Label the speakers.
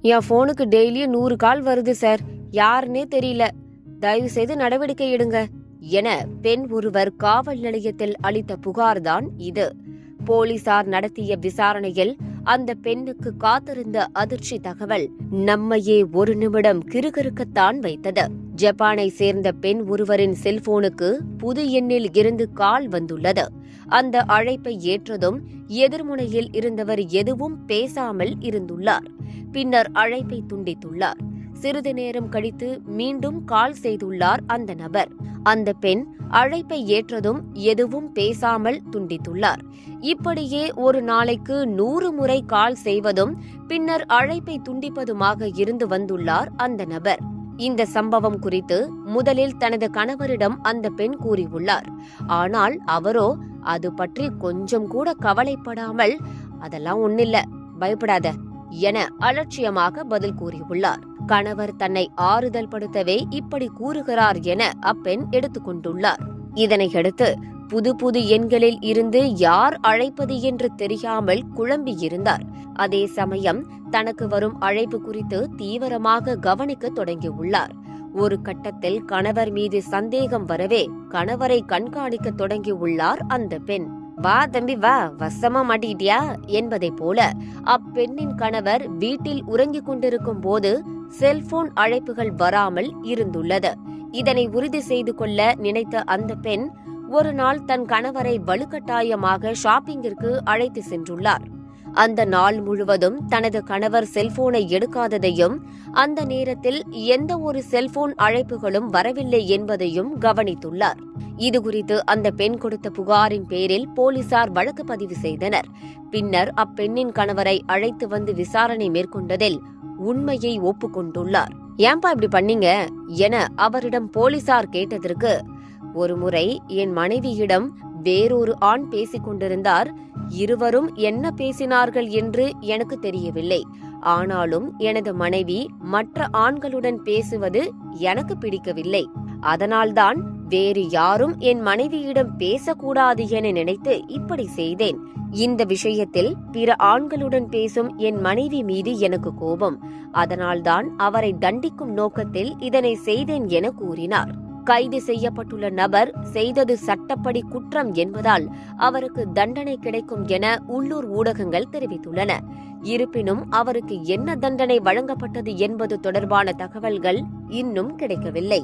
Speaker 1: என் போனுக்கு டெய்லியும் 100 கால் வருது சார், யாருன்னே தெரியல, தயவு செய்து நடவடிக்கை எடுங்க என பெண் ஒருவர் காவல் நிலையத்தில் அளித்த புகார்தான் இது. போலீசார் நடத்திய விசாரணையில் அந்த பெண்ணுக்கு காத்திருந்த அதிர்ச்சி தகவல் நம்மையே ஒரு நிமிடம் கிறுகிறுக்கத்தான் வைத்தது. ஜப்பானை சேர்ந்த பெண் ஒருவரின் செல்போனுக்கு புது எண்ணில் இருந்து கால் வந்துள்ளது. அந்த அழைப்பை ஏற்றதும் எதிர்முனையில் இருந்தவர் எதுவும் பேசாமல் இருந்துள்ளார். பின்னர் அழைப்பை துண்டித்துள்ளார். சிறிது நேரம் கழித்து மீண்டும் கால் செய்துள்ளார் அந்த நபர். அந்த பெண் அழைப்பை ஏற்றதும் எதுவும் பேசாமல் துண்டித்துள்ளார். இப்படியே ஒரு நாளைக்கு 100 முறை கால் செய்வதும் பின்னர் அழைப்பை துண்டிப்பதுமாக இருந்து வந்துள்ளார் அந்த நபர். இந்த சம்பவம் குறித்து முதலில் தனது கணவரிடம் அந்த பெண் கூறியுள்ளார். ஆனால் அவரோ அது பற்றி கொஞ்சம் கூட கவலைப்படாமல், அதெல்லாம் ஒன்னில்ல, பயப்படாத என அலட்சியமாக பதில் கூறியுள்ளார். கணவர் தன்னை ஆறுதல் படுத்தவே இப்படி கூறுகிறார் என அப்பெண் எடுத்துக்கொண்டுள்ளார். இதனையடுத்து புது புது எண்களில் இருந்து யார் அழைப்பது என்று தெரியாமல் குழம்பியிருந்தார். அதே சமயம் தனக்கு வரும் அழைப்பு குறித்து தீவிரமாக கவனிக்க தொடங்கியுள்ளார். ஒரு கட்டத்தில் கணவர் மீது சந்தேகம் வரவே கணவரை கண்காணிக்க தொடங்கியுள்ளார் அந்த பெண். வா தம்பி வா, வசமா மாட்டிக்கிட்டியா என்பதை போல அப்பெண்ணின் கணவர் வீட்டில் உறங்கிக் கொண்டிருக்கும் போது செல்போன் அழைப்புகள் வராமல் இருந்துள்ளது. இதனை உறுதி செய்து கொள்ள நினைத்த அந்த பெண் ஒரு நாள் தன் கணவரை வலுக்கட்டாயமாக ஷாப்பிங்கிற்கு அழைத்து சென்றுள்ளார். அந்த நாள் முழுவதும் தனது கணவர் செல்போனை எடுக்காததையும் அந்த நேரத்தில் எந்த ஒரு செல்போன் அழைப்புகளும் வரவில்லை என்பதையும் கவனித்துள்ளார். இதுகுறித்து அந்த பெண் கொடுத்த புகாரின் பேரில் போலீசார் வழக்கு பதிவு செய்தனர். பின்னர் அப்பெண்ணின் கணவரை அழைத்து வந்து விசாரணை மேற்கொண்டதில் உண்மையை ஒப்புக்கொண்டுள்ளார். ஏன்பா இப்படி பண்ணீங்க என அவரிடம் போலீசார் கேட்டதற்கு, ஒருமுறை என் மனைவியிடம் வேறொரு ஆண் பேசிக் கொண்டிருந்தார். இருவரும் என்ன பேசினார்கள் என்று எனக்கு தெரியவில்லை. ஆனாலும் எனது மனைவி மற்ற ஆண்களுடன் பேசுவது எனக்கு பிடிக்கவில்லை. அதனால்தான் வேறு யாரும் என் மனைவியிடம் பேசக்கூடாது என நினைத்து இப்படி செய்தேன். இந்த விஷயத்தில் பிற ஆண்களுடன் பேசும் என் மனைவி மீது எனக்கு கோபம். அதனால்தான் அவரை தண்டிக்கும் நோக்கத்தில் இதனை செய்தேன் என கூறினார். கைது செய்யப்பட்டுள்ள நபர் செய்தது சட்டப்படி குற்றம் என்பதால் அவருக்கு தண்டனை கிடைக்கும் என உள்ளூர் ஊடகங்கள் தெரிவித்துள்ளன. இருப்பினும் அவருக்கு என்ன தண்டனை வழங்கப்பட்டது என்பது தொடர்பான தகவல்கள் இன்னும் கிடைக்கவில்லை.